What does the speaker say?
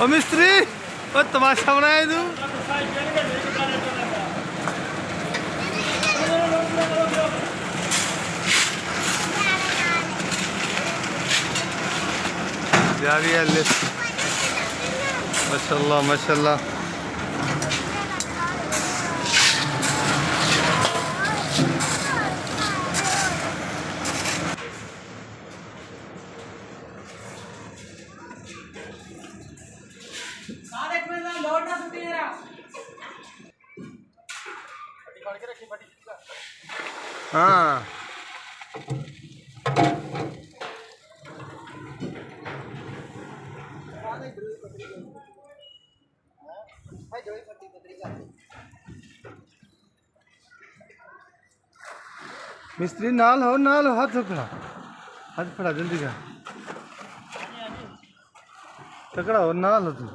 ओ मिस्त्री ओ तमाशा बनाया तू। जा रही है लिफ्ट। माशाल्लाह माशाल्लाह। हाँ मिस्त्री नाल हो हाथ पकड़ा, हाथ फड़ा जल्दी का तकड़ा हो नाल हो तू।